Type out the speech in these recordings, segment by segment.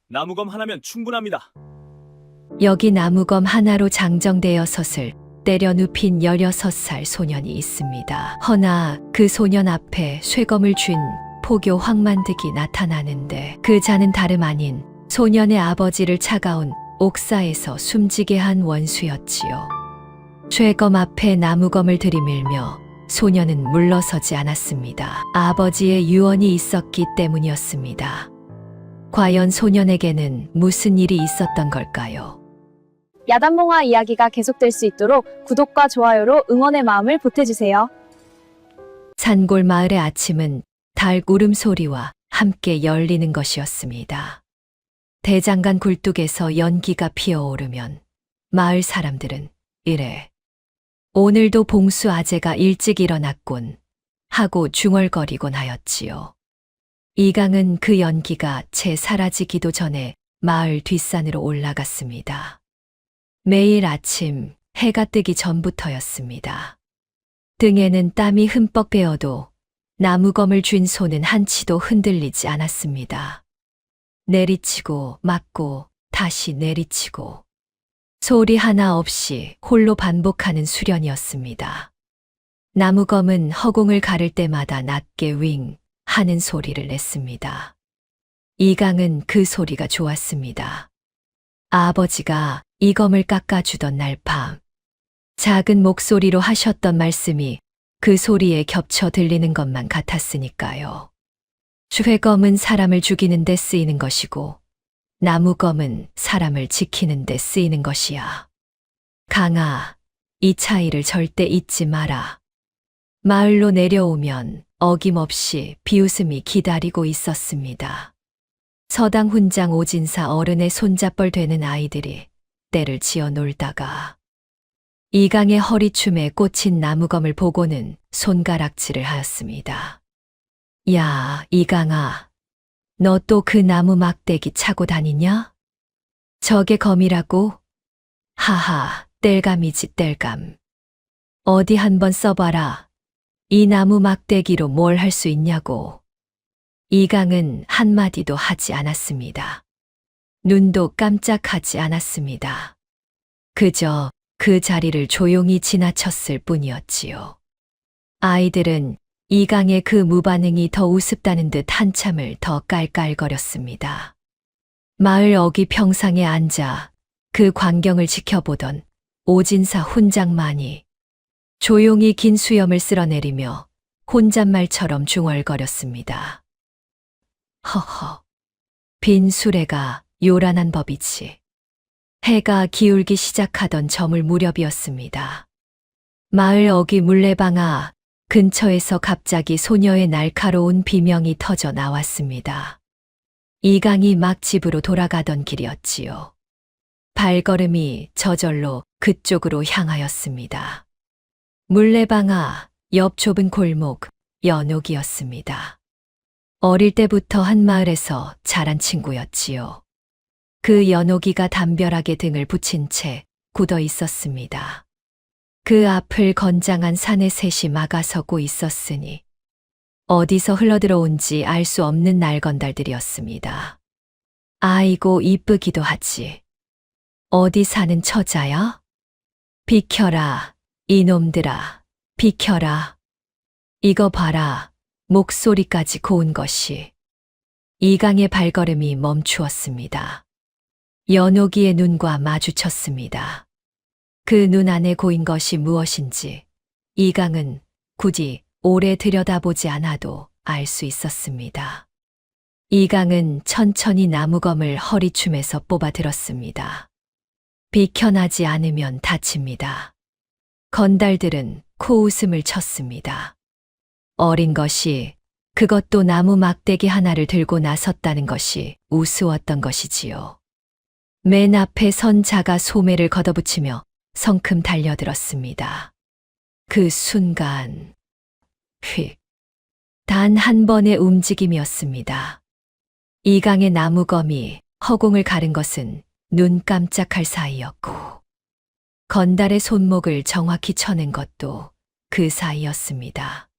나무검 하나면 충분합니다. 여기 나무검 하나로 장정대여섯을 때려 눕힌 16살 소년이 있습니다. 허나 그 소년 앞에 쇠검을 쥔 포교 황만득이 나타나는데 그 자는 다름 아닌 소년의 아버지를 차가운 옥사에서 숨지게 한 원수였지요. 쇠검 앞에 나무검을 들이밀며 소년은 물러서지 않았습니다. 아버지의 유언이 있었기 때문이었습니다. 과연 소년에게는 무슨 일이 있었던 걸까요? 야단몽화 이야기가 계속될 수 있도록 구독과 좋아요로 응원의 마음을 보태주세요. 산골 마을의 아침은 달 울음소리와 함께 열리는 것이었습니다. 대장간 굴뚝에서 연기가 피어오르면 마을 사람들은 이래 오늘도 봉수 아재가 일찍 일어났군 하고 중얼거리곤 하였지요. 이강은 그 연기가 채 사라지기도 전에 마을 뒷산으로 올라갔습니다. 매일 아침 해가 뜨기 전부터였습니다. 등에는 땀이 흠뻑 배어도 나무검을 쥔 손은 한치도 흔들리지 않았습니다. 내리치고 맞고 다시 내리치고 소리 하나 없이 홀로 반복하는 수련이었습니다. 나무검은 허공을 가를 때마다 낮게 윙 하는 소리를 냈습니다. 이강은 그 소리가 좋았습니다. 아버지가 이 검을 깎아주던 날 밤, 작은 목소리로 하셨던 말씀이 그 소리에 겹쳐 들리는 것만 같았으니까요. 쇠검은 사람을 죽이는 데 쓰이는 것이고 나무검은 사람을 지키는 데 쓰이는 것이야. 강아, 이 차이를 절대 잊지 마라. 마을로 내려오면 어김없이 비웃음이 기다리고 있었습니다. 서당 훈장 오진사 어른의 손잡벌 되는 아이들이 때를 지어 놀다가 이강의 허리춤에 꽂힌 나무검을 보고는 손가락질을 하였습니다. 야, 이강아, 너 또 그 나무 막대기 차고 다니냐? 저게 검이라고? 하하, 뗄감이지 뗄감. 어디 한번 써봐라. 이 나무 막대기로 뭘 할 수 있냐고. 이강은 한마디도 하지 않았습니다. 눈도 깜짝하지 않았습니다. 그저 그 자리를 조용히 지나쳤을 뿐이었지요. 아이들은 이강의 그 무반응이 더 우습다는 듯 한참을 더 깔깔거렸습니다. 마을 어귀 평상에 앉아 그 광경을 지켜보던 오진사 훈장만이 조용히 긴 수염을 쓸어내리며 혼잣말처럼 중얼거렸습니다. 허허, 빈 수레가 요란한 법이지. 해가 기울기 시작하던 저물 무렵이었습니다. 마을 어귀 물레방아 근처에서 갑자기 소녀의 날카로운 비명이 터져 나왔습니다. 이강이 막 집으로 돌아가던 길이었지요. 발걸음이 저절로 그쪽으로 향하였습니다. 물레방아 옆 좁은 골목 연옥이었습니다. 어릴 때부터 한 마을에서 자란 친구였지요. 그 연옥이가 담벼락에 등을 붙인 채 굳어 있었습니다. 그 앞을 건장한 산의 셋이 막아서고 있었으니 어디서 흘러들어온지 알 수 없는 날건달들이었습니다. 아이고 이쁘기도 하지. 어디 사는 처자야? 비켜라, 이놈들아, 비켜라. 이거 봐라, 목소리까지 고운 것이. 이강의 발걸음이 멈추었습니다. 연옥이의 눈과 마주쳤습니다. 그 눈 안에 고인 것이 무엇인지 이강은 굳이 오래 들여다보지 않아도 알 수 있었습니다. 이강은 천천히 나무검을 허리춤에서 뽑아 들었습니다. 비켜나지 않으면 다칩니다. 건달들은 코웃음을 쳤습니다. 어린 것이 그것도 나무 막대기 하나를 들고 나섰다는 것이 우스웠던 것이지요. 맨 앞에 선 자가 소매를 걷어붙이며 성큼 달려들었습니다. 그 순간 휙, 단 한 번의 움직임이었습니다. 이강의 나무검이 허공을 가른 것은 눈 깜짝할 사이였고 건달의 손목을 정확히 쳐낸 것도 그 사이였습니다.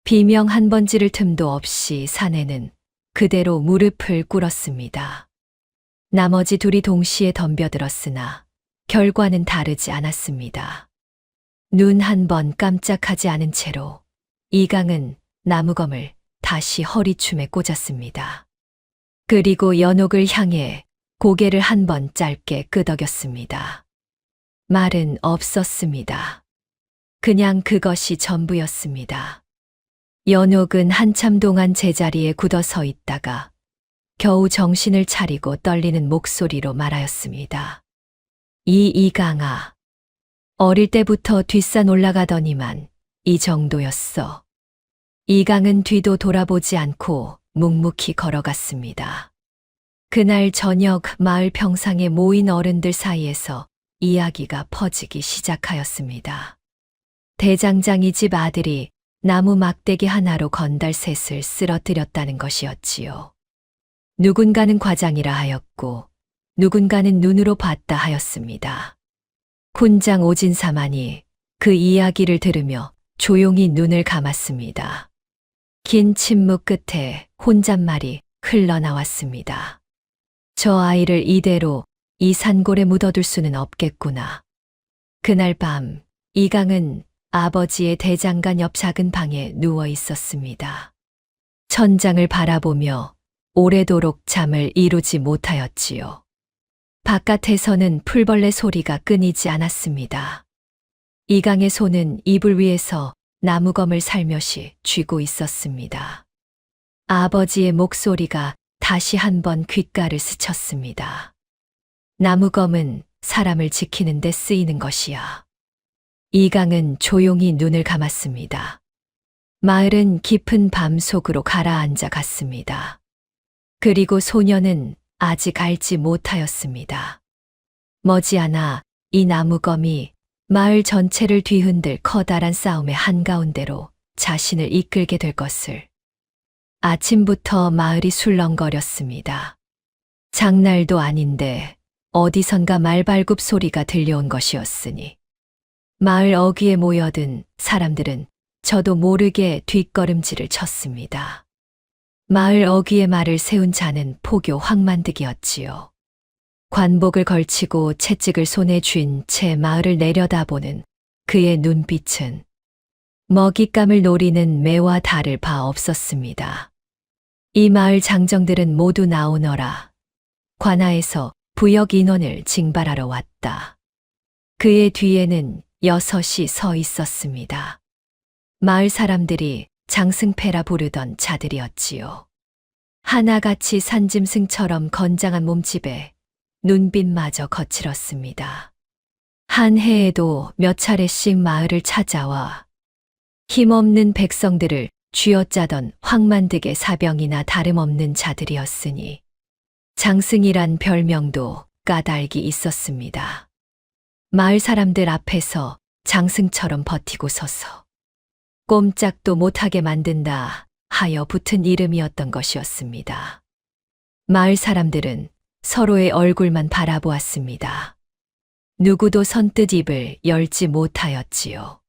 비명 한 번 지를 틈도 없이 사내는 그대로 무릎을 꿇었습니다. 나머지 둘이 동시에 덤벼들었으나 결과는 다르지 않았습니다. 눈 한 번 깜짝하지 않은 채로 이강은 나무검을 다시 허리춤에 꽂았습니다. 그리고 연옥을 향해 고개를 한 번 짧게 끄덕였습니다. 말은 없었습니다. 그냥 그것이 전부였습니다. 연옥은 한참 동안 제자리에 굳어 서 있다가 겨우 정신을 차리고 떨리는 목소리로 말하였습니다. 이강아, 어릴 때부터 뒷산 올라가더니만 이 정도였어. 이강은 뒤도 돌아보지 않고 묵묵히 걸어갔습니다. 그날 저녁 마을 평상에 모인 어른들 사이에서 이야기가 퍼지기 시작하였습니다. 대장장이 집 아들이 나무 막대기 하나로 건달 셋을 쓰러뜨렸다는 것이었지요. 누군가는 과장이라 하였고 누군가는 눈으로 봤다 하였습니다. 훈장 오진사만이 그 이야기를 들으며 조용히 눈을 감았습니다. 긴 침묵 끝에 혼잣말이 흘러나왔습니다. 저 아이를 이대로 이 산골에 묻어둘 수는 없겠구나. 그날 밤 이강은 아버지의 대장간 옆 작은 방에 누워 있었습니다. 천장을 바라보며 오래도록 잠을 이루지 못하였지요. 바깥에서는 풀벌레 소리가 끊이지 않았습니다. 이강의 손은 이불 위에서 나무검을 살며시 쥐고 있었습니다. 아버지의 목소리가 다시 한번 귓가를 스쳤습니다. 나무검은 사람을 지키는 데 쓰이는 것이야. 이강은 조용히 눈을 감았습니다. 마을은 깊은 밤 속으로 가라앉아 갔습니다. 그리고 소녀는 아직 알지 못하였습니다. 머지않아 이 나무검이 마을 전체를 뒤흔들 커다란 싸움의 한가운데로 자신을 이끌게 될 것을. 아침부터 마을이 술렁거렸습니다. 장날도 아닌데 어디선가 말발굽 소리가 들려온 것이었으니 마을 어귀에 모여든 사람들은 저도 모르게 뒷걸음질을 쳤습니다. 마을 어귀에 말을 세운 자는 포교 황만득이었지요. 관복을 걸치고 채찍을 손에 쥔 채 마을을 내려다보는 그의 눈빛은 먹잇감을 노리는 매와 다를 바 없었습니다. 이 마을 장정들은 모두 나오너라. 관아에서 부역 인원을 징발하러 왔다. 그의 뒤에는 6이 서 있었습니다. 마을 사람들이 장승패라 부르던 자들이었지요. 하나같이 산짐승처럼 건장한 몸집에 눈빛마저 거칠었습니다. 한 해에도 몇 차례씩 마을을 찾아와 힘없는 백성들을 쥐어짜던 황만득의 사병이나 다름없는 자들이었으니 장승이란 별명도 까닭이 있었습니다. 마을 사람들 앞에서 장승처럼 버티고 서서 꼼짝도 못하게 만든다 하여 붙은 이름이었던 것이었습니다. 마을 사람들은 서로의 얼굴만 바라보았습니다. 누구도 선뜻 입을 열지 못하였지요.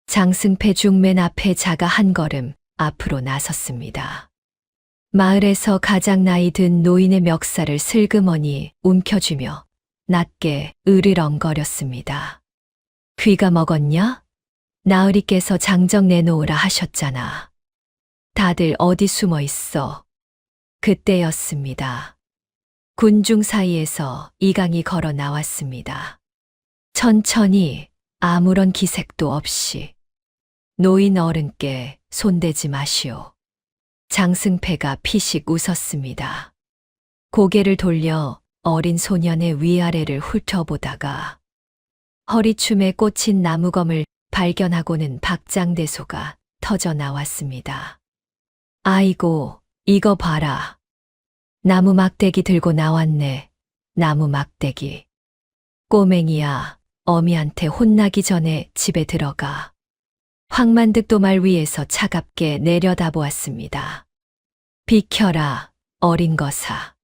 장승패 중맨 앞에 자가 한 걸음 앞으로 나섰습니다. 마을에서 가장 나이 든 노인의 멱살을 슬그머니 움켜쥐며 낮게 으르렁거렸습니다. 귀가 먹었냐? 나으리께서 장정 내놓으라 하셨잖아. 다들 어디 숨어 있어? 그때였습니다. 군중 사이에서 이강이 걸어 나왔습니다. 천천히 아무런 기색도 없이 노인 어른께 손대지 마시오. 장승패가 피식 웃었습니다. 고개를 돌려 어린 소년의 위아래를 훑어보다가 허리춤에 꽂힌 나무검을 발견하고는 박장대소가 터져 나왔습니다. 아이고, 이거 봐라. 나무 막대기 들고 나왔네. 나무 막대기. 꼬맹이야, 어미한테 혼나기 전에 집에 들어가. 황만득 도말 위에서 차갑게 내려다보았습니다. 비켜라, 어린 거사.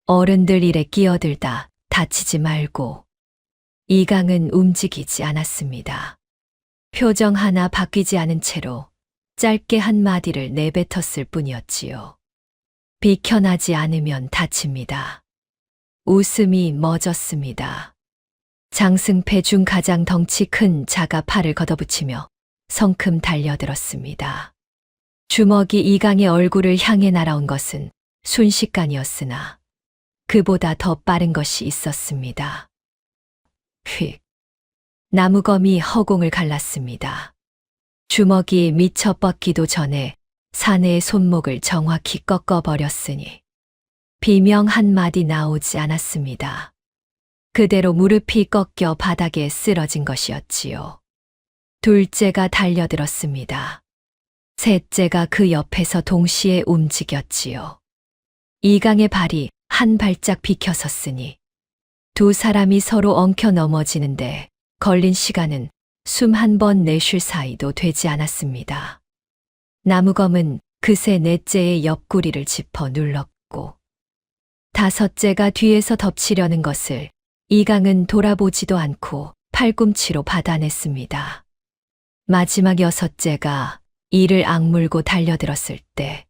어른들 일에 끼어들다 다치지 말고. 이강은 움직이지 않았습니다. 표정 하나 바뀌지 않은 채로 짧게 한마디를 내뱉었을 뿐이었지요. 비켜나지 않으면 다칩니다. 웃음이 멎었습니다. 장승패 중 가장 덩치 큰 자가 팔을 걷어붙이며 성큼 달려들었습니다. 주먹이 이강의 얼굴을 향해 날아온 것은 순식간이었으나 그보다 더 빠른 것이 있었습니다. 휙! 나무검이 허공을 갈랐습니다. 주먹이 미쳐 뻗기도 전에 사내의 손목을 정확히 꺾어버렸으니 비명 한마디 나오지 않았습니다. 그대로 무릎이 꺾여 바닥에 쓰러진 것이었지요. 둘째가 달려들었습니다. 셋째가 그 옆에서 동시에 움직였지요. 이강의 발이 한 발짝 비켜섰으니 두 사람이 서로 엉켜 넘어지는데 걸린 시간은 숨 한 번 내쉴 사이도 되지 않았습니다. 나무검은 그새 넷째의 옆구리를 짚어 눌렀고 다섯째가 뒤에서 덮치려는 것을 이강은 돌아보지도 않고 팔꿈치로 받아냈습니다. 마지막 여섯째가 이를 악물고 달려들었을 때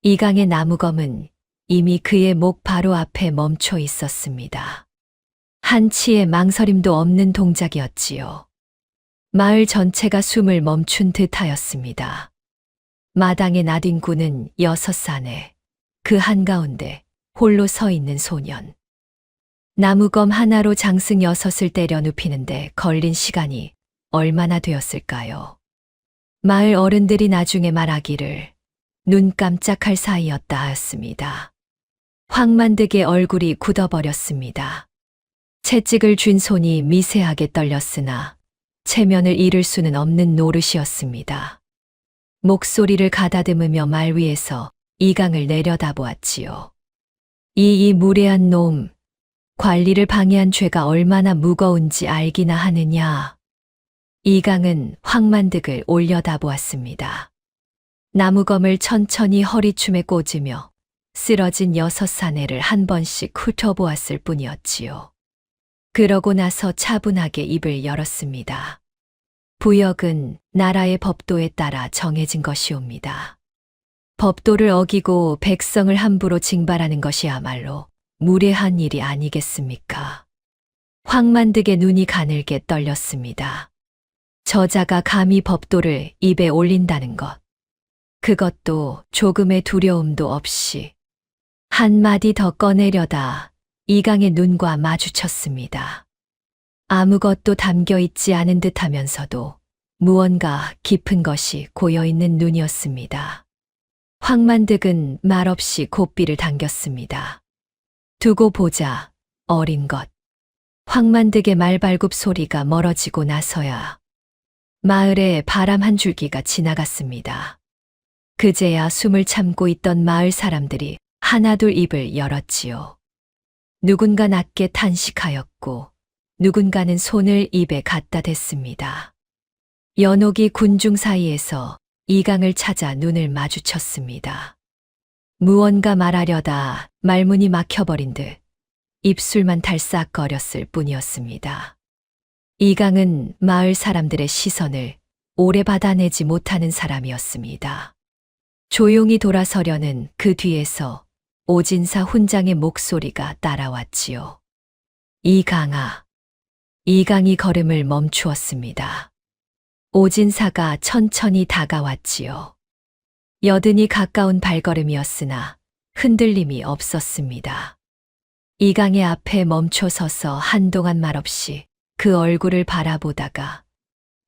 이강의 나무검은 이미 그의 목 바로 앞에 멈춰 있었습니다. 한치의 망설임도 없는 동작이었지요. 마을 전체가 숨을 멈춘 듯하였습니다. 마당에 나뒹구는 6사내, 그 한가운데 홀로 서 있는 소년. 나무검 하나로 장승 6을 때려 눕히는데 걸린 시간이 얼마나 되었을까요? 마을 어른들이 나중에 말하기를 눈 깜짝할 사이였다 하였습니다. 황만득의 얼굴이 굳어버렸습니다. 채찍을 쥔 손이 미세하게 떨렸으나 체면을 잃을 수는 없는 노릇이었습니다. 목소리를 가다듬으며 말 위에서 이강을 내려다보았지요. 이 무례한 놈, 관리를 방해한 죄가 얼마나 무거운지 알기나 하느냐. 이강은 황만득을 올려다보았습니다. 나무검을 천천히 허리춤에 꽂으며 쓰러진 6사내를 한 번씩 훑어보았을 뿐이었지요. 그러고 나서 차분하게 입을 열었습니다. 부역은 나라의 법도에 따라 정해진 것이옵니다. 법도를 어기고 백성을 함부로 징발하는 것이야말로 무례한 일이 아니겠습니까? 황만득의 눈이 가늘게 떨렸습니다. 저자가 감히 법도를 입에 올린다는 것. 그것도 조금의 두려움도 없이 한마디 더 꺼내려다 이강의 눈과 마주쳤습니다. 아무것도 담겨 있지 않은 듯 하면서도 무언가 깊은 것이 고여있는 눈이었습니다. 황만득은 말없이 고삐를 당겼습니다. 두고 보자, 어린 것. 황만득의 말발굽 소리가 멀어지고 나서야 마을에 바람 한 줄기가 지나갔습니다. 그제야 숨을 참고 있던 마을 사람들이 하나둘 입을 열었지요. 누군가 낮게 탄식하였고 누군가는 손을 입에 갖다 댔습니다. 연옥이 군중 사이에서 이강을 찾아 눈을 마주쳤습니다. 무언가 말하려다 말문이 막혀버린 듯 입술만 달싹거렸을 뿐이었습니다. 이강은 마을 사람들의 시선을 오래 받아내지 못하는 사람이었습니다. 조용히 돌아서려는 그 뒤에서 오진사 훈장의 목소리가 따라왔지요. 이강아. 이강이 걸음을 멈추었습니다. 오진사가 천천히 다가왔지요. 여든이 가까운 발걸음이었으나 흔들림이 없었습니다. 이강의 앞에 멈춰 서서 한동안 말없이 그 얼굴을 바라보다가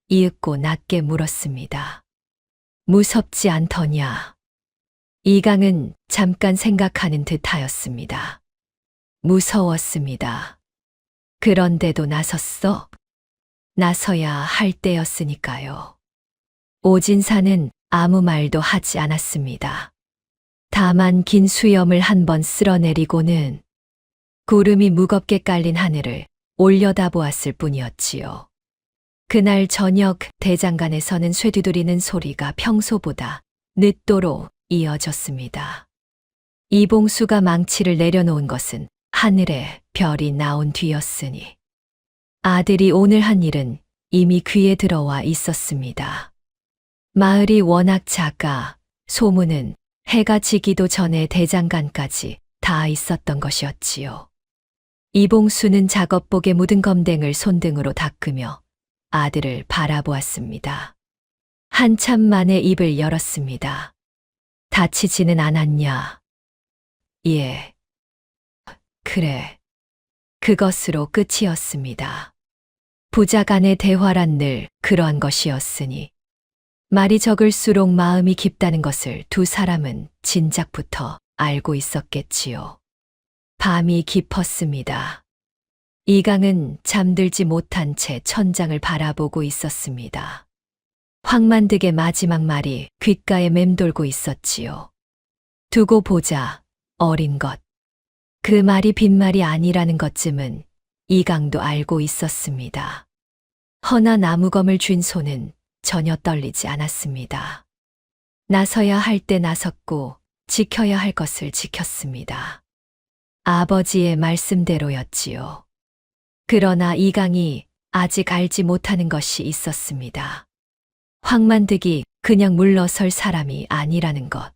이윽고 낮게 물었습니다. 무섭지 않더냐? 이강은 잠깐 생각하는 듯하였습니다. 무서웠습니다. 그런데도 나섰어? 나서야 할 때였으니까요. 오진사는 아무 말도 하지 않았습니다. 다만 긴 수염을 한번 쓸어내리고는 구름이 무겁게 깔린 하늘을 올려다보았을 뿐이었지요. 그날 저녁 대장간에서는 쇠두드리는 소리가 평소보다 늦도록 이어졌습니다. 이봉수가 망치를 내려놓은 것은 하늘에 별이 나온 뒤였으니 아들이 오늘 한 일은 이미 귀에 들어와 있었습니다. 마을이 워낙 작아 소문은 해가 지기도 전에 대장간까지 다 있었던 것이었지요. 이봉수는 작업복에 묻은 검댕을 손등으로 닦으며 아들을 바라보았습니다. 한참 만에 입을 열었습니다. 다치지는 않았냐? 예. 그래. 그것으로 끝이었습니다. 부자 간의 대화란 늘 그러한 것이었으니 말이 적을수록 마음이 깊다는 것을 두 사람은 진작부터 알고 있었겠지요. 밤이 깊었습니다. 이강은 잠들지 못한 채 천장을 바라보고 있었습니다. 황만득의 마지막 말이 귓가에 맴돌고 있었지요. 두고 보자, 어린 것. 그 말이 빈말이 아니라는 것쯤은 이강도 알고 있었습니다. 허나 나무검을 쥔 손은 전혀 떨리지 않았습니다. 나서야 할 때 나섰고 지켜야 할 것을 지켰습니다. 아버지의 말씀대로였지요. 그러나 이강이 아직 알지 못하는 것이 있었습니다. 황만득이 그냥 물러설 사람이 아니라는 것.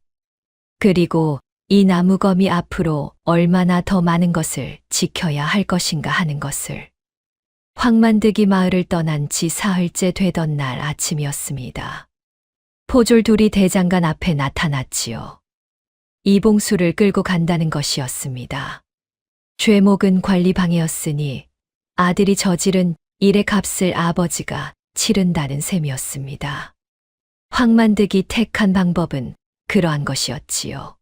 그리고 이 나무검이 앞으로 얼마나 더 많은 것을 지켜야 할 것인가 하는 것을. 황만득이 마을을 떠난 지 사흘째 되던 날 아침이었습니다. 포졸 둘이 대장간 앞에 나타났지요. 이봉수를 끌고 간다는 것이었습니다. 죄목은 관리방해였으니 아들이 저지른 일의 값을 아버지가 치른다는 셈이었습니다. 황만득이 택한 방법은 그러한 것이었지요.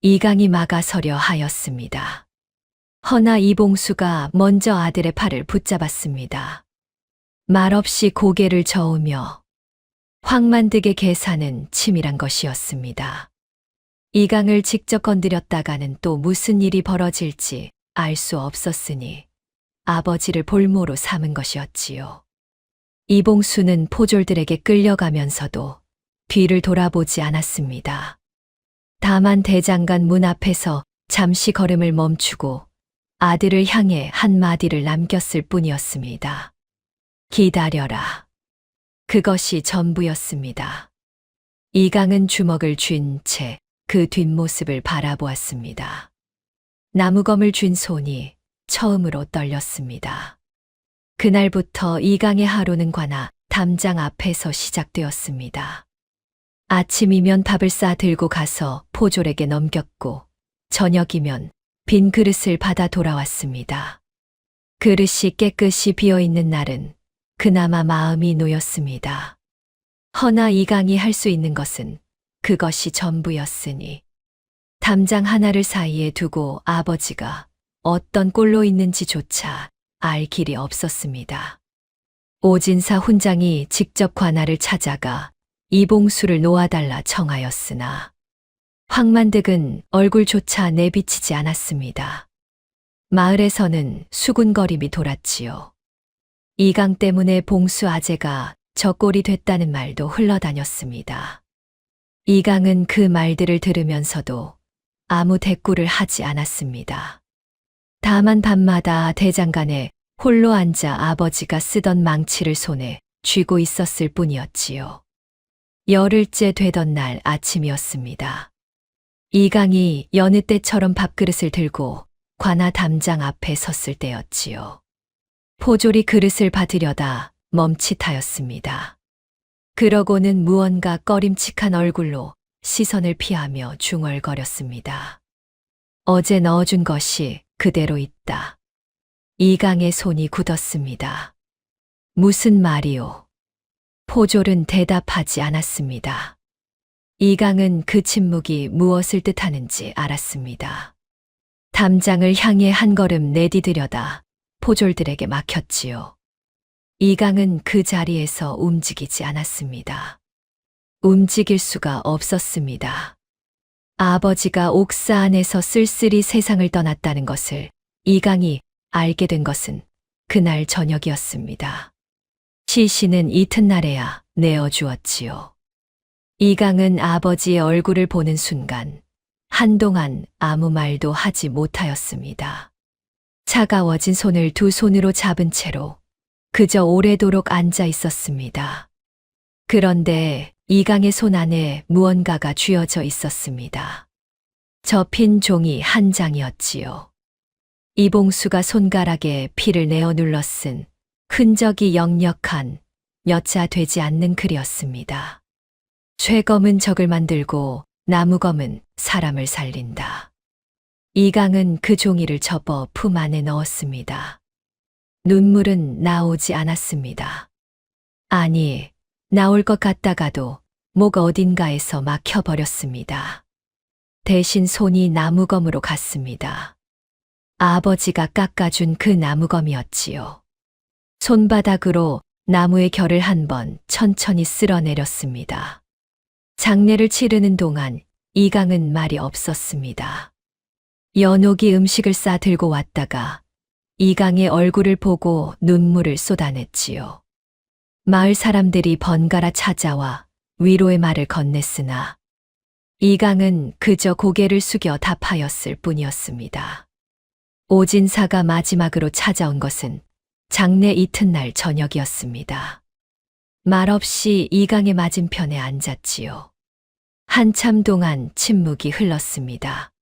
이강이 막아서려 하였습니다. 허나 이봉수가 먼저 아들의 팔을 붙잡았습니다. 말없이 고개를 저으며 황만득의 계산은 치밀한 것이었습니다. 이강을 직접 건드렸다가는 또 무슨 일이 벌어질지 알 수 없었으니 아버지를 볼모로 삼은 것이었지요. 이봉수는 포졸들에게 끌려가면서도 뒤를 돌아보지 않았습니다. 다만 대장간 문 앞에서 잠시 걸음을 멈추고 아들을 향해 한마디를 남겼을 뿐이었습니다. 기다려라. 그것이 전부였습니다. 이강은 주먹을 쥔 채 그 뒷모습을 바라보았습니다. 나무검을 쥔 손이 처음으로 떨렸습니다. 그날부터 이강의 하루는 관아 담장 앞에서 시작되었습니다. 아침이면 밥을 싸 들고 가서 포졸에게 넘겼고 저녁이면 빈 그릇을 받아 돌아왔습니다. 그릇이 깨끗이 비어있는 날은 그나마 마음이 놓였습니다. 허나 이강이 할 수 있는 것은 그것이 전부였으니 담장 하나를 사이에 두고 아버지가 어떤 꼴로 있는지조차 알 길이 없었습니다. 오진사 훈장이 직접 관아를 찾아가 이봉수를 놓아달라 청하였으나 황만득은 얼굴조차 내비치지 않았습니다. 마을에서는 수군거림이 돌았지요. 이강 때문에 봉수 아재가 저 꼴이 됐다는 말도 흘러다녔습니다. 이강은 그 말들을 들으면서도 아무 대꾸를 하지 않았습니다. 다만 밤마다 대장간에 홀로 앉아 아버지가 쓰던 망치를 손에 쥐고 있었을 뿐이었지요. 열흘째 되던 날 아침이었습니다. 이강이 여느 때처럼 밥그릇을 들고 관아 담장 앞에 섰을 때였지요. 포졸이 그릇을 받으려다 멈칫하였습니다. 그러고는 무언가 꺼림칙한 얼굴로 시선을 피하며 중얼거렸습니다. 어제 넣어준 것이 그대로 있다. 이강의 손이 굳었습니다. 무슨 말이오? 포졸은 대답하지 않았습니다. 이강은 그 침묵이 무엇을 뜻하는지 알았습니다. 담장을 향해 한 걸음 내디디려다 포졸들에게 막혔지요. 이강은 그 자리에서 움직이지 않았습니다. 움직일 수가 없었습니다. 아버지가 옥사 안에서 쓸쓸히 세상을 떠났다는 것을 이강이 알게 된 것은 그날 저녁이었습니다. 시신은 이튿날에야 내어주었지요. 이강은 아버지의 얼굴을 보는 순간 한동안 아무 말도 하지 못하였습니다. 차가워진 손을 두 손으로 잡은 채로 그저 오래도록 앉아 있었습니다. 그런데 이강의 손 안에 무언가가 쥐어져 있었습니다. 접힌 종이 한 장이었지요. 이봉수가 손가락에 피를 내어 눌러쓴 흔적이 역력한 몇 자 되지 않는 글이었습니다. 쇠검은 적을 만들고 나무검은 사람을 살린다. 이강은 그 종이를 접어 품 안에 넣었습니다. 눈물은 나오지 않았습니다. 아니, 나올 것 같다가도 목 어딘가에서 막혀버렸습니다. 대신 손이 나무검으로 갔습니다. 아버지가 깎아준 그 나무검이었지요. 손바닥으로 나무의 결을 한 번 천천히 쓸어내렸습니다. 장례를 치르는 동안 이강은 말이 없었습니다. 연옥이 음식을 싸 들고 왔다가 이강의 얼굴을 보고 눈물을 쏟아냈지요. 마을 사람들이 번갈아 찾아와 위로의 말을 건넸으나 이강은 그저 고개를 숙여 답하였을 뿐이었습니다. 오진사가 마지막으로 찾아온 것은 장례 이튿날 저녁이었습니다. 말없이 이강의 맞은편에 앉았지요. 한참 동안 침묵이 흘렀습니다.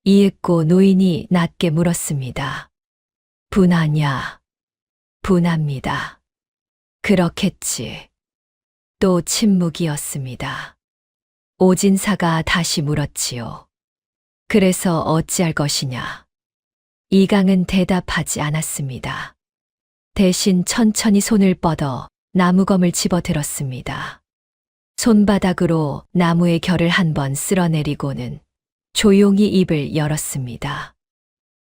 이윽고 노인이 낮게 물었습니다. 분하냐? 분합니다. 그렇겠지. 또 침묵이었습니다. 오진사가 다시 물었지요. 그래서 어찌할 것이냐? 이강은 대답하지 않았습니다. 대신 천천히 손을 뻗어 나무검을 집어들었습니다. 손바닥으로 나무의 결을 한 번 쓸어내리고는 조용히 입을 열었습니다.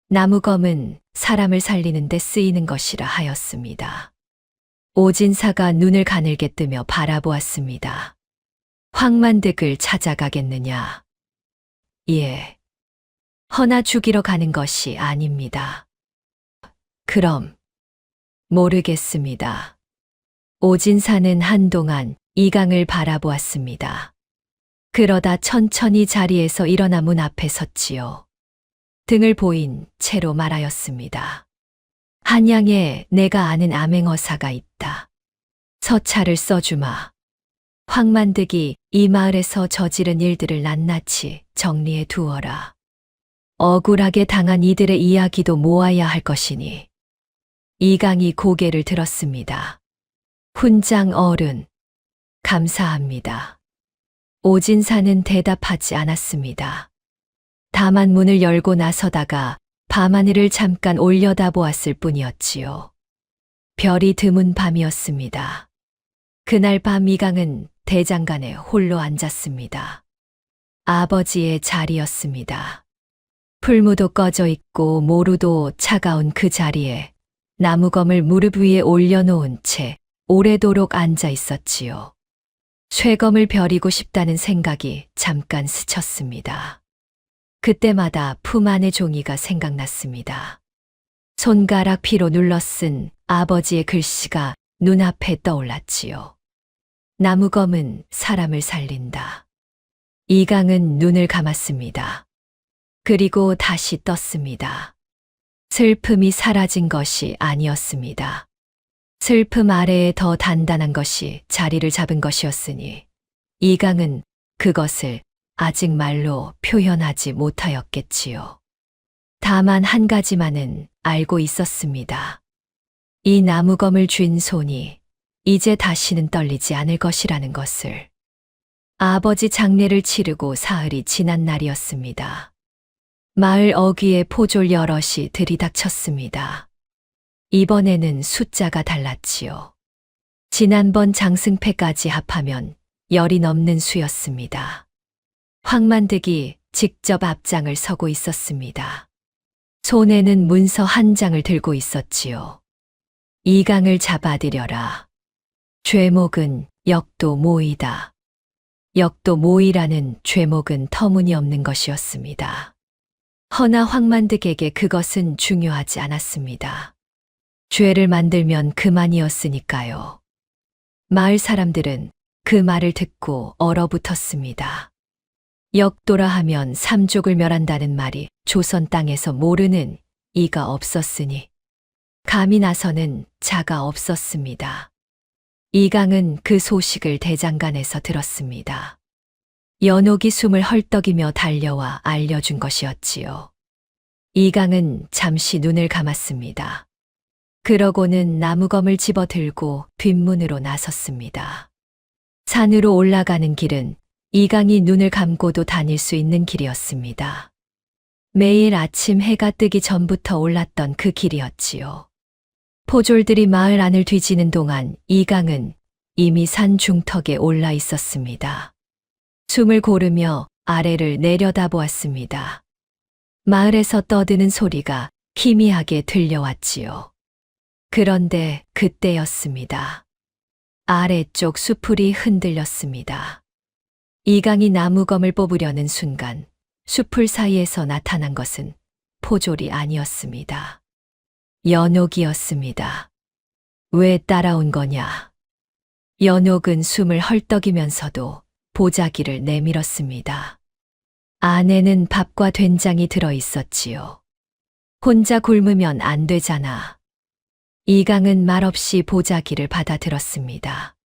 나무검은 사람을 살리는 데 쓰이는 것이라 하였습니다. 오진사가 눈을 가늘게 뜨며 바라보았습니다. 황만득을 찾아가겠느냐? 예. 허나 죽이러 가는 것이 아닙니다. 그럼 모르겠습니다. 오진사는 한동안 이강을 바라보았습니다. 그러다 천천히 자리에서 일어나 문 앞에 섰지요. 등을 보인 채로 말하였습니다. 한양에 내가 아는 암행어사가 있다. 서찰을 써주마. 황만득이 이 마을에서 저지른 일들을 낱낱이 정리해 두어라. 억울하게 당한 이들의 이야기도 모아야 할 것이니. 이강이 고개를 들었습니다. 훈장 어른, 감사합니다. 오진사는 대답하지 않았습니다. 다만 문을 열고 나서다가 밤하늘을 잠깐 올려다보았을 뿐이었지요. 별이 드문 밤이었습니다. 그날 밤 이강은 대장간에 홀로 앉았습니다. 아버지의 자리였습니다. 풀무도 꺼져 있고 모루도 차가운 그 자리에 나무검을 무릎 위에 올려놓은 채 오래도록 앉아 있었지요. 쇠검을 벼리고 싶다는 생각이 잠깐 스쳤습니다. 그때마다 품 안의 종이가 생각났습니다. 손가락 피로 눌러쓴 아버지의 글씨가 눈앞에 떠올랐지요. 나무검은 사람을 살린다. 이강은 눈을 감았습니다. 그리고 다시 떴습니다. 슬픔이 사라진 것이 아니었습니다. 슬픔 아래에 더 단단한 것이 자리를 잡은 것이었으니 이강은 그것을 아직 말로 표현하지 못하였겠지요. 다만 한 가지만은 알고 있었습니다. 이 나무검을 쥔 손이 이제 다시는 떨리지 않을 것이라는 것을. 아버지 장례를 치르고 사흘이 지난 날이었습니다. 마을 어귀에 포졸 여럿이 들이닥쳤습니다. 이번에는 숫자가 달랐지요. 지난번 장승패까지 합하면 10이 넘는 수였습니다. 황만득이 직접 앞장을 서고 있었습니다. 손에는 문서 한 장을 들고 있었지요. 이강을 잡아들여라. 죄목은 역도 모이다. 역도 모이라는 죄목은 터무니없는 것이었습니다. 허나 황만득에게 그것은 중요하지 않았습니다. 죄를 만들면 그만이었으니까요. 마을 사람들은 그 말을 듣고 얼어붙었습니다. 역도라 하면 삼족을 멸한다는 말이 조선 땅에서 모르는 이가 없었으니 감히 나서는 자가 없었습니다. 이강은 그 소식을 대장간에서 들었습니다. 연옥이 숨을 헐떡이며 달려와 알려준 것이었지요. 이강은 잠시 눈을 감았습니다. 그러고는 나무검을 집어 들고 뒷문으로 나섰습니다. 산으로 올라가는 길은 이강이 눈을 감고도 다닐 수 있는 길이었습니다. 매일 아침 해가 뜨기 전부터 올랐던 그 길이었지요. 포졸들이 마을 안을 뒤지는 동안 이강은 이미 산 중턱에 올라 있었습니다. 숨을 고르며 아래를 내려다보았습니다. 마을에서 떠드는 소리가 희미하게 들려왔지요. 그런데 그때였습니다. 아래쪽 수풀이 흔들렸습니다. 이강이 나무검을 뽑으려는 순간 수풀 사이에서 나타난 것은 포졸이 아니었습니다. 연옥이었습니다. 왜 따라온 거냐? 연옥은 숨을 헐떡이면서도 보자기를 내밀었습니다. 안에는 밥과 된장이 들어 있었지요. 혼자 굶으면 안 되잖아. 이강은 말없이 보자기를 받아들었습니다.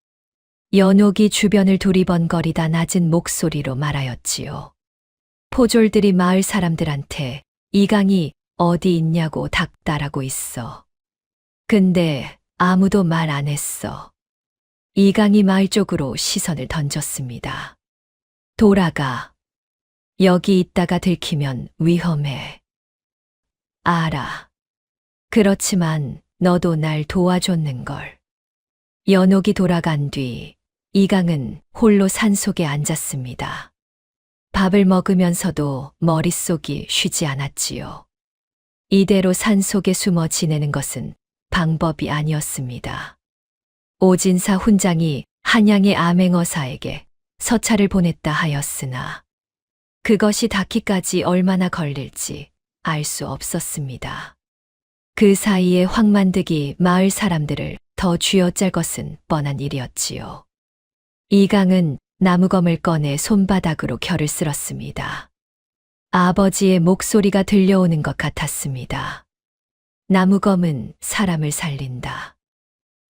연옥이 주변을 두리번거리다 낮은 목소리로 말하였지요. 포졸들이 마을 사람들한테 이강이 어디 있냐고 닥달하고 있어. 근데 아무도 말 안 했어. 이강이 마을 쪽으로 시선을 던졌습니다. 돌아가. 여기 있다가 들키면 위험해. 알아. 그렇지만 너도 날 도와줬는걸. 연옥이 돌아간 뒤 이강은 홀로 산속에 앉았습니다. 밥을 먹으면서도 머릿속이 쉬지 않았지요. 이대로 산속에 숨어 지내는 것은 방법이 아니었습니다. 오진사 훈장이 한양의 암행어사에게 서찰을 보냈다 하였으나 그것이 닿기까지 얼마나 걸릴지 알 수 없었습니다. 그 사이에 황만득이 마을 사람들을 더 쥐어짤 것은 뻔한 일이었지요. 이강은 나무검을 꺼내 손바닥으로 결을 쓸었습니다. 아버지의 목소리가 들려오는 것 같았습니다. 나무검은 사람을 살린다.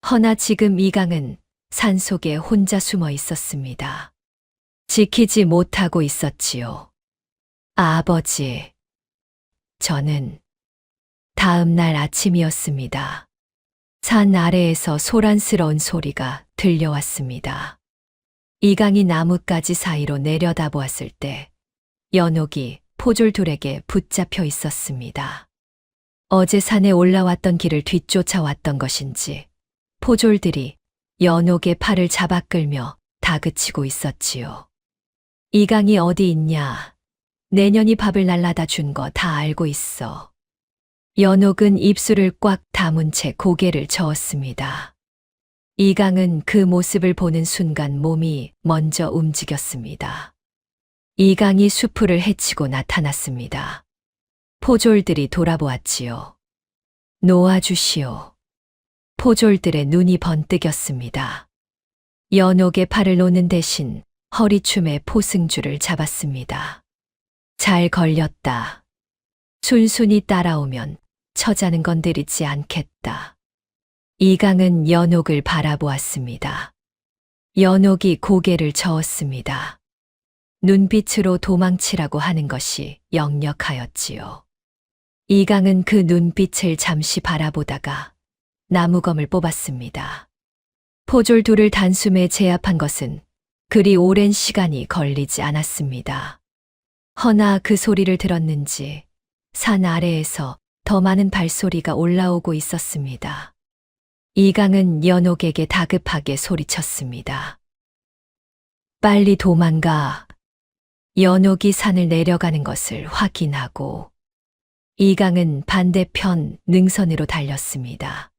허나 지금 이강은 산속에 혼자 숨어 있었습니다. 지키지 못하고 있었지요. 아버지. 저는 다음 날 아침이었습니다. 산 아래에서 소란스러운 소리가 들려왔습니다. 이강이 나뭇가지 사이로 내려다보았을 때 연옥이 포졸 둘에게 붙잡혀 있었습니다. 어제 산에 올라왔던 길을 뒤쫓아왔던 것인지 포졸들이 연옥의 팔을 잡아 끌며 다그치고 있었지요. 이강이 어디 있냐? 내년이 밥을 날라다 준 거 다 알고 있어. 연옥은 입술을 꽉 다문 채 고개를 저었습니다. 이강은 그 모습을 보는 순간 몸이 먼저 움직였습니다. 이강이 수풀을 헤치고 나타났습니다. 포졸들이 돌아보았지요. 놓아주시오. 포졸들의 눈이 번뜩였습니다. 연옥의 팔을 놓는 대신 허리춤에 포승줄을 잡았습니다. 잘 걸렸다. 순순히 따라오면 처자는 건드리지 않겠다. 이강은 연옥을 바라보았습니다. 연옥이 고개를 저었습니다. 눈빛으로 도망치라고 하는 것이 역력하였지요. 이강은 그 눈빛을 잠시 바라보다가 나무검을 뽑았습니다. 포졸 둘을 단숨에 제압한 것은 그리 오랜 시간이 걸리지 않았습니다. 허나 그 소리를 들었는지 산 아래에서 더 많은 발소리가 올라오고 있었습니다. 이강은 연옥에게 다급하게 소리쳤습니다. 빨리 도망가. 연옥이 산을 내려가는 것을 확인하고 이강은 반대편 능선으로 달렸습니다.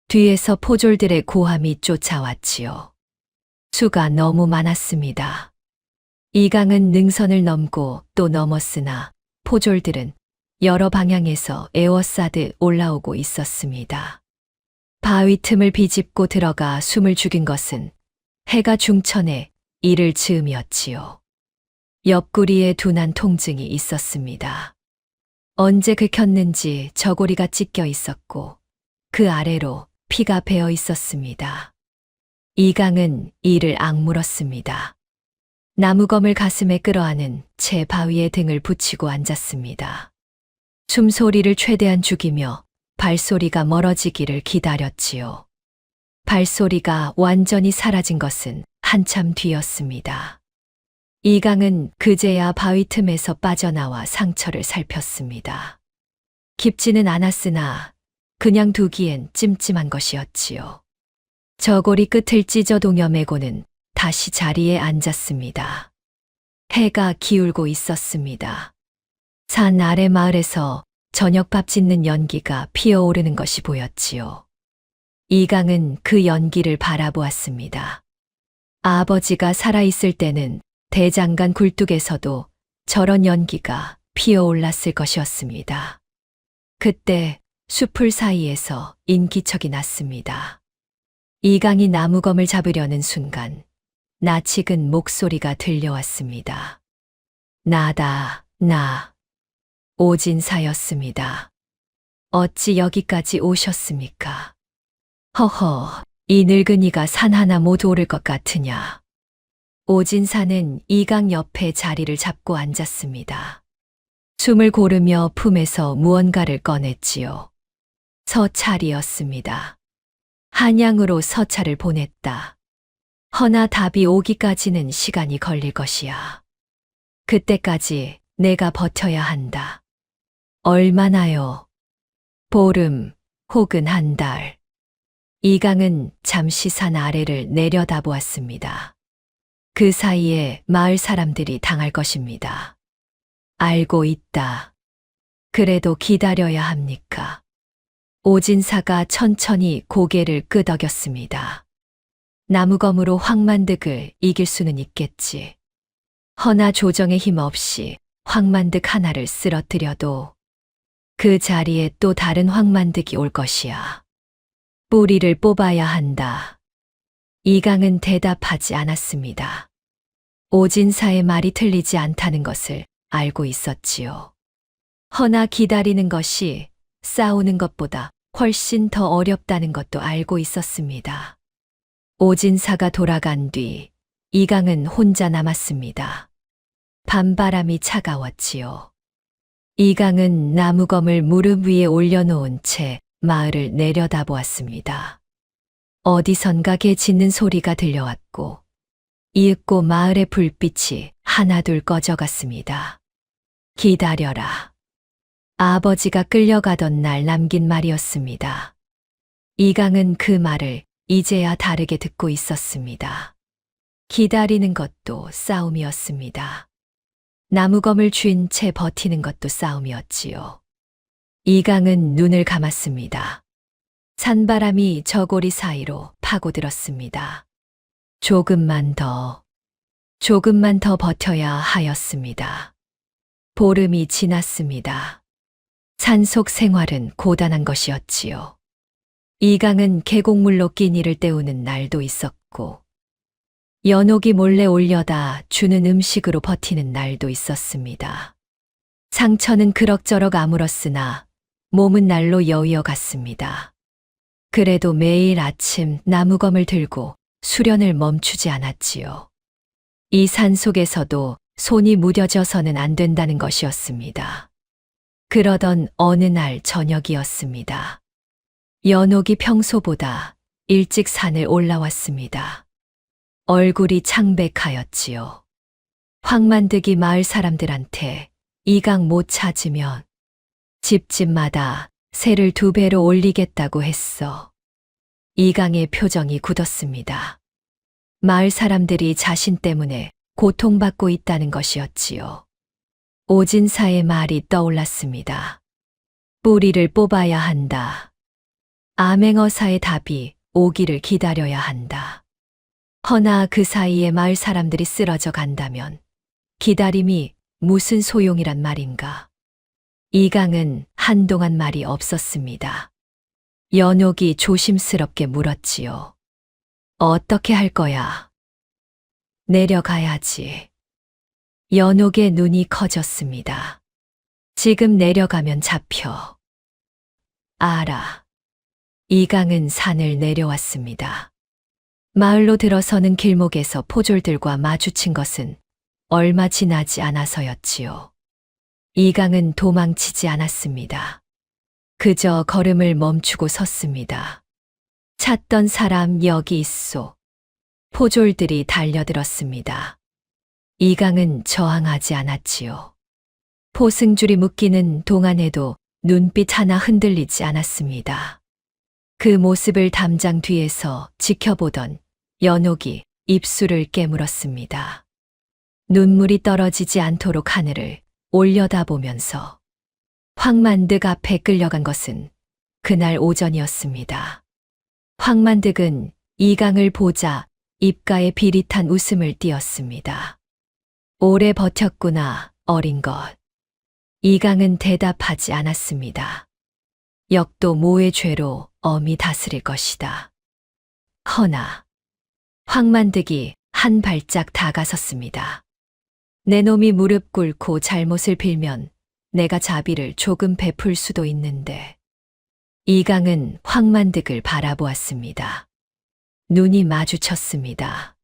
뒤에서 포졸들의 고함이 쫓아왔지요. 수가 너무 많았습니다. 이강은 능선을 넘고 또 넘었으나 포졸들은 여러 방향에서 에워싸듯 올라오고 있었습니다. 바위 틈을 비집고 들어가 숨을 죽인 것은 해가 중천에 이를 즈음이었지요. 옆구리에 둔한 통증이 있었습니다. 언제 긁혔는지 저고리가 찢겨 있었고 그 아래로 피가 배어 있었습니다. 이강은 이를 악물었습니다. 나무검을 가슴에 끌어안은 채 바위에 등을 붙이고 앉았습니다. 숨소리를 최대한 죽이며 발소리가 멀어지기를 기다렸지요. 발소리가 완전히 사라진 것은 한참 뒤였습니다. 이강은 그제야 바위 틈에서 빠져나와 상처를 살폈습니다. 깊지는 않았으나 그냥 두기엔 찜찜한 것이었지요. 저고리 끝을 찢어 동여매고는 다시 자리에 앉았습니다. 해가 기울고 있었습니다. 산 아래 마을에서 저녁밥 짓는 연기가 피어오르는 것이 보였지요. 이강은 그 연기를 바라보았습니다. 아버지가 살아있을 때는 대장간 굴뚝에서도 저런 연기가 피어올랐을 것이었습니다. 그때 숲풀 사이에서 인기척이 났습니다. 이강이 나무검을 잡으려는 순간 낯익은 목소리가 들려왔습니다. 나다, 나. 오진사였습니다. 어찌 여기까지 오셨습니까? 허허, 이 늙은이가 산 하나 못 오를 것 같으냐. 오진사는 이강 옆에 자리를 잡고 앉았습니다. 숨을 고르며 품에서 무언가를 꺼냈지요. 서찰이었습니다. 한양으로 서찰을 보냈다. 허나 답이 오기까지는 시간이 걸릴 것이야. 그때까지 내가 버텨야 한다. 얼마나요? 보름 혹은 한 달. 이강은 잠시 산 아래를 내려다보았습니다. 그 사이에 마을 사람들이 당할 것입니다. 알고 있다. 그래도 기다려야 합니까? 오진사가 천천히 고개를 끄덕였습니다. 나무검으로 황만득을 이길 수는 있겠지. 허나 조정의 힘 없이 황만득 하나를 쓰러뜨려도 그 자리에 또 다른 황만득이 올 것이야. 뿌리를 뽑아야 한다. 이강은 대답하지 않았습니다. 오진사의 말이 틀리지 않다는 것을 알고 있었지요. 허나 기다리는 것이 싸우는 것보다 훨씬 더 어렵다는 것도 알고 있었습니다. 오진사가 돌아간 뒤 이강은 혼자 남았습니다. 밤바람이 차가웠지요. 이강은 나무검을 무릎 위에 올려놓은 채 마을을 내려다보았습니다. 어디선가 개 짖는 소리가 들려왔고 이윽고 마을의 불빛이 하나둘 꺼져갔습니다. 기다려라. 아버지가 끌려가던 날 남긴 말이었습니다. 이강은 그 말을 이제야 다르게 듣고 있었습니다. 기다리는 것도 싸움이었습니다. 나무검을 쥔 채 버티는 것도 싸움이었지요. 이강은 눈을 감았습니다. 산바람이 저고리 사이로 파고들었습니다. 조금만 더 버텨야 하였습니다. 보름이 지났습니다. 산속 생활은 고단한 것이었지요. 이강은 계곡물로 끼니를 때우는 날도 있었고, 연옥이 몰래 올려다 주는 음식으로 버티는 날도 있었습니다. 상처는 그럭저럭 아물었으나 몸은 날로 여위어 갔습니다. 그래도 매일 아침 나무검을 들고 수련을 멈추지 않았지요. 이 산 속에서도 손이 무뎌져서는 안 된다는 것이었습니다. 그러던 어느 날 저녁이었습니다. 연옥이 평소보다 일찍 산을 올라왔습니다. 얼굴이 창백하였지요. 황만득이 마을 사람들한테 이강 못 찾으면 집집마다 세를 2배로 올리겠다고 했어. 이강의 표정이 굳었습니다. 마을 사람들이 자신 때문에 고통받고 있다는 것이었지요. 오진사의 말이 떠올랐습니다. 뿌리를 뽑아야 한다. 암행어사의 답이 오기를 기다려야 한다. 허나 그 사이에 마을 사람들이 쓰러져 간다면 기다림이 무슨 소용이란 말인가. 이강은 한동안 말이 없었습니다. 연옥이 조심스럽게 물었지요. 어떻게 할 거야? 내려가야지. 연옥의 눈이 커졌습니다. 지금 내려가면 잡혀. 알아. 이강은 산을 내려왔습니다. 마을로 들어서는 길목에서 포졸들과 마주친 것은 얼마 지나지 않아서였지요. 이강은 도망치지 않았습니다. 그저 걸음을 멈추고 섰습니다. 찾던 사람 여기 있소. 포졸들이 달려들었습니다. 이강은 저항하지 않았지요. 포승줄이 묶이는 동안에도 눈빛 하나 흔들리지 않았습니다. 그 모습을 담장 뒤에서 지켜보던 연옥이 입술을 깨물었습니다. 눈물이 떨어지지 않도록 하늘을 올려다보면서 황만득 앞에 끌려간 것은 그날 오전이었습니다. 황만득은 이강을 보자 입가에 비릿한 웃음을 띄었습니다. 오래 버텼구나, 어린 것. 이강은 대답하지 않았습니다. 역도 모의 죄로 엄히 다스릴 것이다. 허나 황만득이 한 발짝 다가섰습니다. 내 놈이 무릎 꿇고 잘못을 빌면 내가 자비를 조금 베풀 수도 있는데. 이강은 황만득을 바라보았습니다. 눈이 마주쳤습니다.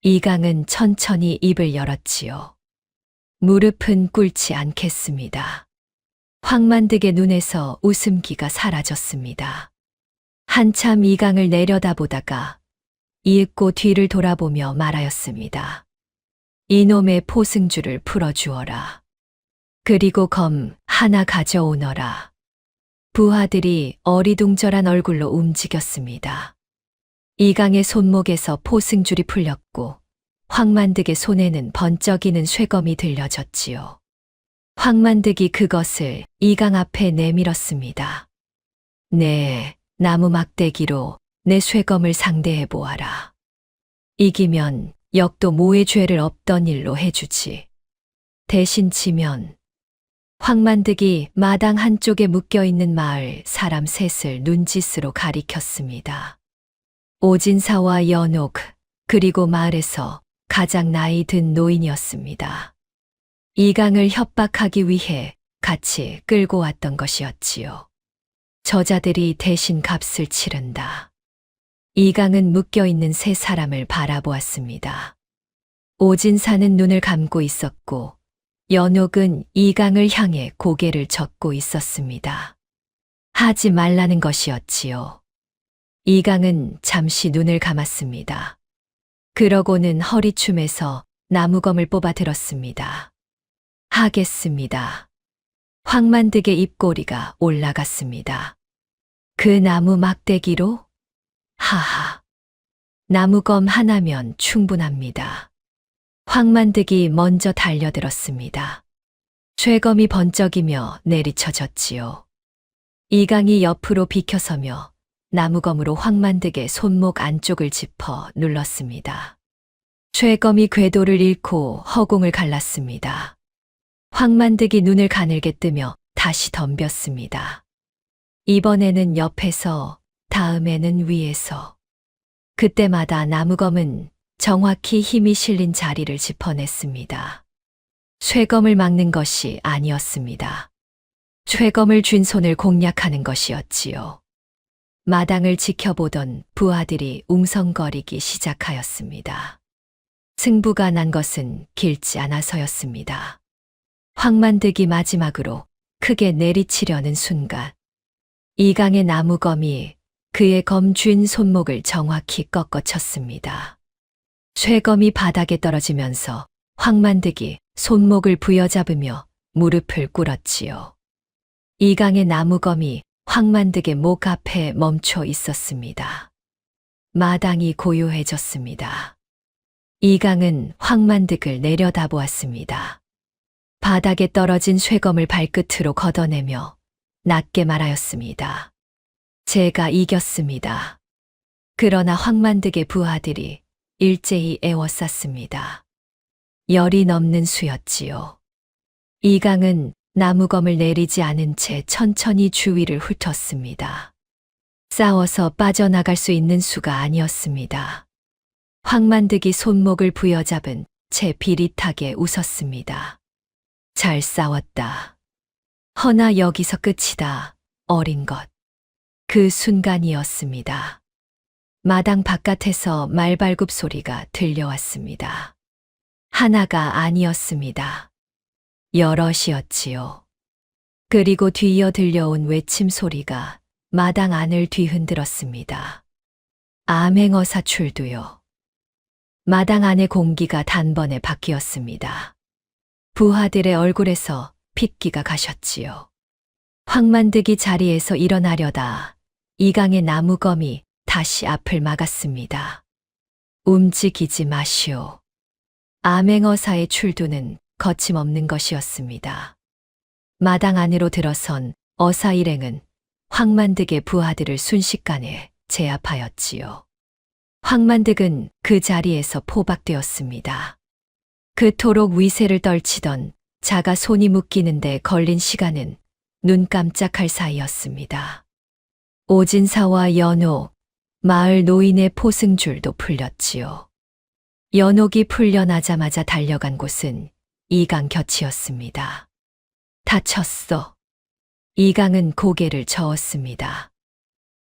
이강은 천천히 입을 열었지요. 무릎은 꿇지 않겠습니다. 황만득의 눈에서 웃음기가 사라졌습니다. 한참 이강을 내려다보다가 이윽고 뒤를 돌아보며 말하였습니다. 이놈의 포승줄을 풀어주어라. 그리고 검 하나 가져오너라. 부하들이 어리둥절한 얼굴로 움직였습니다. 이강의 손목에서 포승줄이 풀렸고 황만득의 손에는 번쩍이는 쇠검이 들려졌지요. 황만득이 그것을 이강 앞에 내밀었습니다. 네, 나무 막대기로 내 쇠검을 상대해 보아라. 이기면 역도 모의 죄를 없던 일로 해주지. 대신 지면. 황만득이 마당 한쪽에 묶여있는 마을 사람 셋을 눈짓으로 가리켰습니다. 오진사와 연옥, 그리고 마을에서 가장 나이 든 노인이었습니다. 이강을 협박하기 위해 같이 끌고 왔던 것이었지요. 저자들이 대신 값을 치른다. 이강은 묶여있는 세 사람을 바라보았습니다. 오진사는 눈을 감고 있었고 연옥은 이강을 향해 고개를 젓고 있었습니다. 하지 말라는 것이었지요. 이강은 잠시 눈을 감았습니다. 그러고는 허리춤에서 나무검을 뽑아 들었습니다. 하겠습니다. 황만득의 입꼬리가 올라갔습니다. 그 나무 막대기로? 하하. 나무검 하나면 충분합니다. 황만득이 먼저 달려들었습니다. 쇠검이 번쩍이며 내리쳐졌지요. 이강이 옆으로 비켜서며 나무검으로 황만득의 손목 안쪽을 짚어 눌렀습니다. 쇠검이 궤도를 잃고 허공을 갈랐습니다. 황만득이 눈을 가늘게 뜨며 다시 덤볐습니다. 이번에는 옆에서, 다음에는 위에서. 그때마다 나무검은 정확히 힘이 실린 자리를 짚어냈습니다. 쇠검을 막는 것이 아니었습니다. 쇠검을 쥔 손을 공략하는 것이었지요. 마당을 지켜보던 부하들이 웅성거리기 시작하였습니다. 승부가 난 것은 길지 않아서였습니다. 황만득이 마지막으로 크게 내리치려는 순간 이강의 나무검이 그의 검 쥔 손목을 정확히 꺾어쳤습니다. 쇠검이 바닥에 떨어지면서 황만득이 손목을 부여잡으며 무릎을 꿇었지요. 이강의 나무검이 황만득의 목 앞에 멈춰 있었습니다. 마당이 고요해졌습니다. 이강은 황만득을 내려다보았습니다. 바닥에 떨어진 쇠검을 발끝으로 걷어내며 낮게 말하였습니다. 제가 이겼습니다. 그러나 황만득의 부하들이 일제히 애워쌌습니다. 열이 넘는 수였지요. 이강은 나무검을 내리지 않은 채 천천히 주위를 훑었습니다. 싸워서 빠져나갈 수 있는 수가 아니었습니다. 황만득이 손목을 부여잡은 채 비릿하게 웃었습니다. 잘 싸웠다. 허나 여기서 끝이다, 어린 것. 그 순간이었습니다. 마당 바깥에서 말발굽 소리가 들려왔습니다. 하나가 아니었습니다. 여럿이었지요. 그리고 뒤이어 들려온 외침 소리가 마당 안을 뒤흔들었습니다. 암행어사 출두요. 마당 안의 공기가 단번에 바뀌었습니다. 부하들의 얼굴에서 핏기가 가셨지요. 황만득이 자리에서 일어나려다 이강의 나무검이 다시 앞을 막았습니다. 움직이지 마시오. 암행어사의 출두는 거침없는 것이었습니다. 마당 안으로 들어선 어사 일행은 황만득의 부하들을 순식간에 제압하였지요. 황만득은 그 자리에서 포박되었습니다. 그토록 위세를 떨치던 자가 손이 묶이는데 걸린 시간은 눈 깜짝할 사이였습니다. 오진사와 연옥, 마을 노인의 포승줄도 풀렸지요. 연옥이 풀려나자마자 달려간 곳은 이강 곁이었습니다. 다쳤어. 이강은 고개를 저었습니다.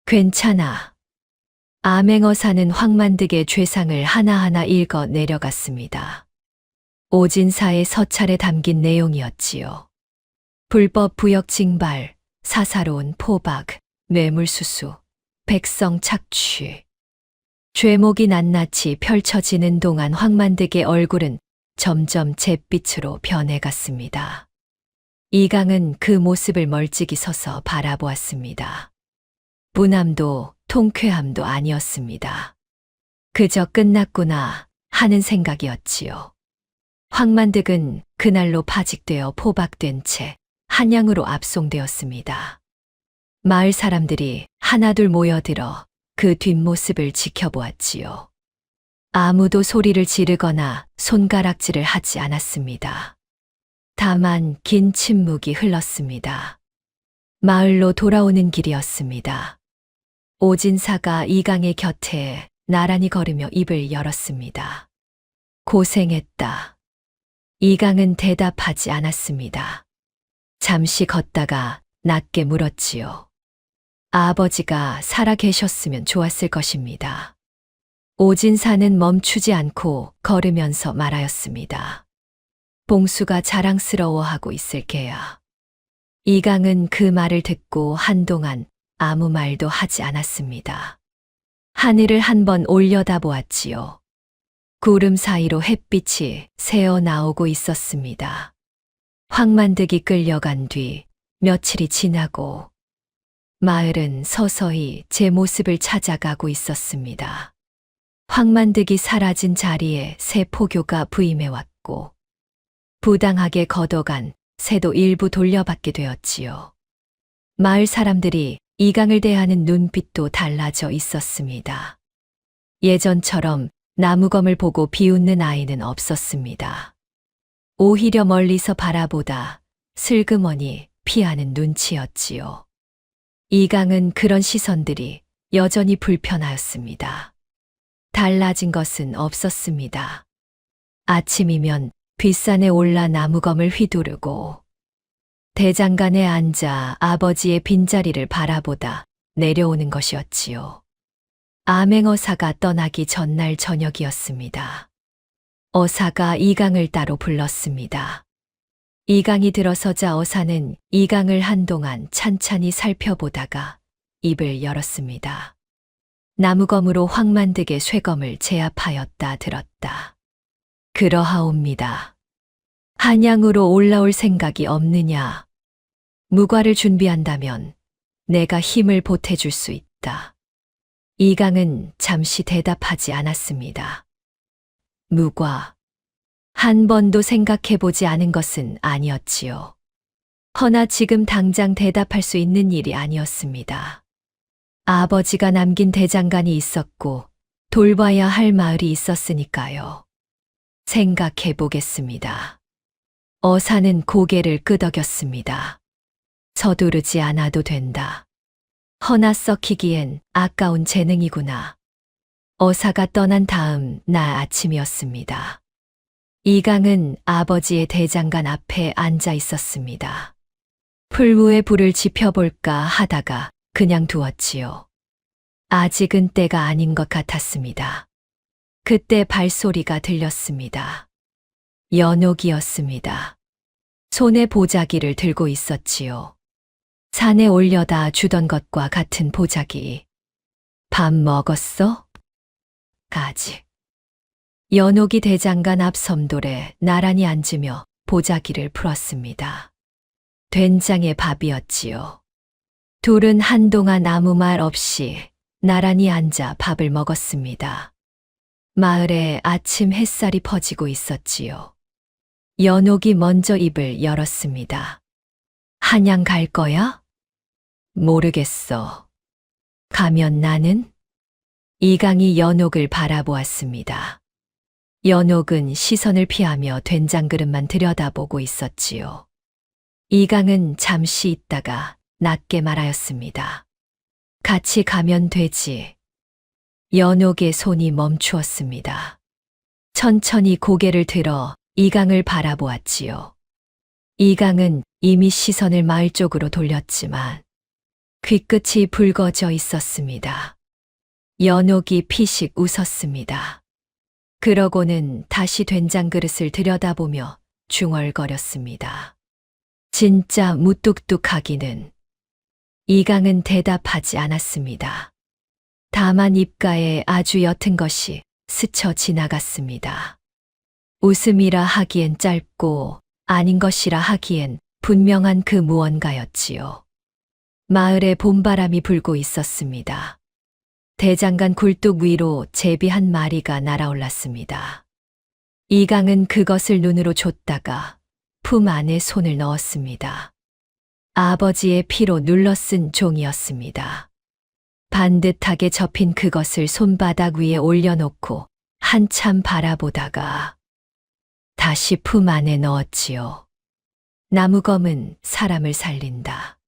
괜찮아. 암행어사는 황만득의 죄상을 하나하나 읽어 내려갔습니다. 오진사의 서찰에 담긴 내용이었지요. 불법 부역 징발, 사사로운 포박, 뇌물수수, 백성 착취. 죄목이 낱낱이 펼쳐지는 동안 황만득의 얼굴은 점점 잿빛으로 변해갔습니다. 이강은 그 모습을 멀찍이 서서 바라보았습니다. 분함도 통쾌함도 아니었습니다. 그저 끝났구나 하는 생각이었지요. 황만득은 그날로 파직되어 포박된 채 한양으로 압송되었습니다. 마을 사람들이 하나둘 모여들어 그 뒷모습을 지켜보았지요. 아무도 소리를 지르거나 손가락질을 하지 않았습니다. 다만 긴 침묵이 흘렀습니다. 마을로 돌아오는 길이었습니다. 오진사가 이강의 곁에 나란히 걸으며 입을 열었습니다. 고생했다. 이강은 대답하지 않았습니다. 잠시 걷다가 낮게 물었지요. 아버지가 살아 계셨으면 좋았을 것입니다. 오진사는 멈추지 않고 걸으면서 말하였습니다. 봉수가 자랑스러워하고 있을 게야. 이강은 그 말을 듣고 한동안 아무 말도 하지 않았습니다. 하늘을 한번 올려다보았지요. 구름 사이로 햇빛이 새어 나오고 있었습니다. 황만득이 끌려간 뒤 며칠이 지나고 마을은 서서히 제 모습을 찾아가고 있었습니다. 황만득이 사라진 자리에 새 포교가 부임해왔고 부당하게 걷어간 새도 일부 돌려받게 되었지요. 마을 사람들이 이강을 대하는 눈빛도 달라져 있었습니다. 예전처럼 나무검을 보고 비웃는 아이는 없었습니다. 오히려 멀리서 바라보다 슬그머니 피하는 눈치였지요. 이강은 그런 시선들이 여전히 불편하였습니다. 달라진 것은 없었습니다. 아침이면 뒷산에 올라 나무검을 휘두르고 대장간에 앉아 아버지의 빈자리를 바라보다 내려오는 것이었지요. 암행어사가 떠나기 전날 저녁이었습니다. 어사가 이강을 따로 불렀습니다. 이강이 들어서자 어사는 이강을 한동안 찬찬히 살펴보다가 입을 열었습니다. 나무검으로 황만득의 쇠검을 제압하였다 들었다. 그러하옵니다. 한양으로 올라올 생각이 없느냐? 무과를 준비한다면 내가 힘을 보태줄 수 있다. 이강은 잠시 대답하지 않았습니다. 무과. 한 번도 생각해보지 않은 것은 아니었지요. 허나 지금 당장 대답할 수 있는 일이 아니었습니다. 아버지가 남긴 대장간이 있었고 돌봐야 할 마을이 있었으니까요. 생각해보겠습니다. 어사는 고개를 끄덕였습니다. 서두르지 않아도 된다. 허나 썩히기엔 아까운 재능이구나. 어사가 떠난 다음 날 아침이었습니다. 이강은 아버지의 대장간 앞에 앉아 있었습니다. 풀무에 불을 지펴볼까 하다가 그냥 두었지요. 아직은 때가 아닌 것 같았습니다. 그때 발소리가 들렸습니다. 연옥이었습니다. 손에 보자기를 들고 있었지요. 산에 올려다 주던 것과 같은 보자기. 밥 먹었어? 아직. 연옥이 대장간 앞 섬돌에 나란히 앉으며 보자기를 풀었습니다. 된장의 밥이었지요. 둘은 한동안 아무 말 없이 나란히 앉아 밥을 먹었습니다. 마을에 아침 햇살이 퍼지고 있었지요. 연옥이 먼저 입을 열었습니다. 한양 갈 거야? 모르겠어. 가면 나는? 이강이 연옥을 바라보았습니다. 연옥은 시선을 피하며 된장 그릇만 들여다보고 있었지요. 이강은 잠시 있다가 낮게 말하였습니다. 같이 가면 되지. 연옥의 손이 멈추었습니다. 천천히 고개를 들어 이강을 바라보았지요. 이강은 이미 시선을 마을 쪽으로 돌렸지만 귀끝이 붉어져 있었습니다. 연옥이 피식 웃었습니다. 그러고는 다시 된장 그릇을 들여다보며 중얼거렸습니다. 진짜 무뚝뚝하기는. 이강은 대답하지 않았습니다. 다만 입가에 아주 옅은 것이 스쳐 지나갔습니다. 웃음이라 하기엔 짧고 아닌 것이라 하기엔 분명한 그 무언가였지요. 마을에 봄바람이 불고 있었습니다. 대장간 굴뚝 위로 제비 한 마리가 날아올랐습니다. 이강은 그것을 눈으로 줬다가 품 안에 손을 넣었습니다. 아버지의 피로 눌러쓴 종이었습니다. 반듯하게 접힌 그것을 손바닥 위에 올려놓고 한참 바라보다가 다시 품 안에 넣었지요. 나무검은 사람을 살린다.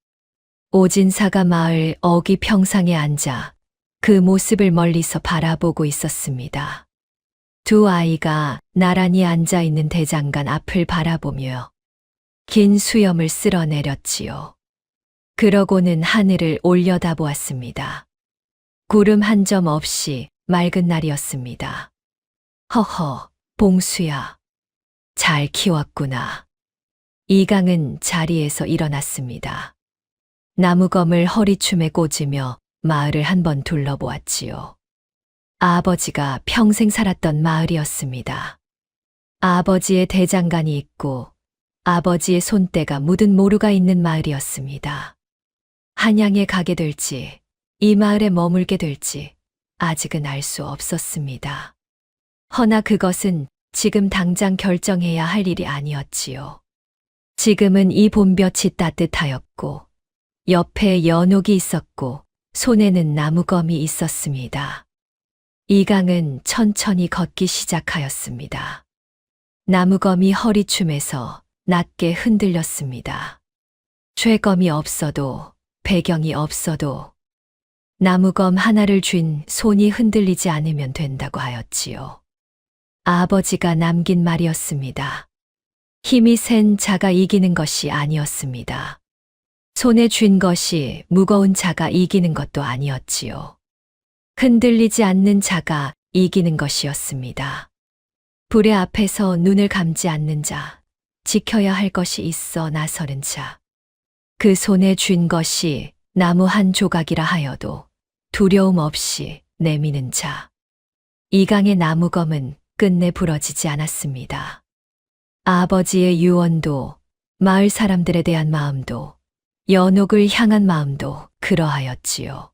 오진사가 마을 어귀 평상에 앉아 그 모습을 멀리서 바라보고 있었습니다. 두 아이가 나란히 앉아 있는 대장간 앞을 바라보며 긴 수염을 쓸어내렸지요. 그러고는 하늘을 올려다보았습니다. 구름 한 점 없이 맑은 날이었습니다. 허허, 봉수야. 잘 키웠구나. 이강은 자리에서 일어났습니다. 나무검을 허리춤에 꽂으며 마을을 한번 둘러보았지요. 아버지가 평생 살았던 마을이었습니다. 아버지의 대장간이 있고 아버지의 손때가 묻은 모루가 있는 마을이었습니다. 한양에 가게 될지 이 마을에 머물게 될지 아직은 알 수 없었습니다. 허나 그것은 지금 당장 결정해야 할 일이 아니었지요. 지금은 이 봄볕이 따뜻하였고 옆에 연옥이 있었고 손에는 나무검이 있었습니다. 이강은 천천히 걷기 시작하였습니다. 나무검이 허리춤에서 낮게 흔들렸습니다. 쇠검이 없어도 배경이 없어도 나무검 하나를 쥔 손이 흔들리지 않으면 된다고 하였지요. 아버지가 남긴 말이었습니다. 힘이 센 자가 이기는 것이 아니었습니다. 손에 쥔 것이 무거운 자가 이기는 것도 아니었지요. 흔들리지 않는 자가 이기는 것이었습니다. 불의 앞에서 눈을 감지 않는 자, 지켜야 할 것이 있어 나서는 자. 그 손에 쥔 것이 나무 한 조각이라 하여도 두려움 없이 내미는 자. 이강의 나무검은 끝내 부러지지 않았습니다. 아버지의 유언도 마을 사람들에 대한 마음도 연옥을 향한 마음도 그러하였지요.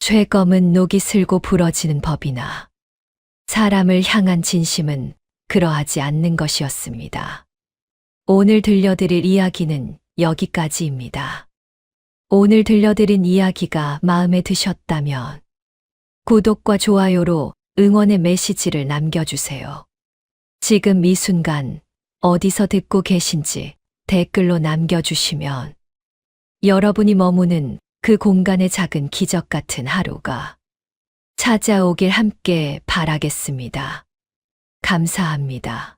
쇠검은 녹이 슬고 부러지는 법이나 사람을 향한 진심은 그러하지 않는 것이었습니다. 오늘 들려드릴 이야기는 여기까지입니다. 오늘 들려드린 이야기가 마음에 드셨다면 구독과 좋아요로 응원의 메시지를 남겨주세요. 지금 이 순간 어디서 듣고 계신지 댓글로 남겨주시면 여러분이 머무는 그 공간의 작은 기적 같은 하루가 찾아오길 함께 바라겠습니다. 감사합니다.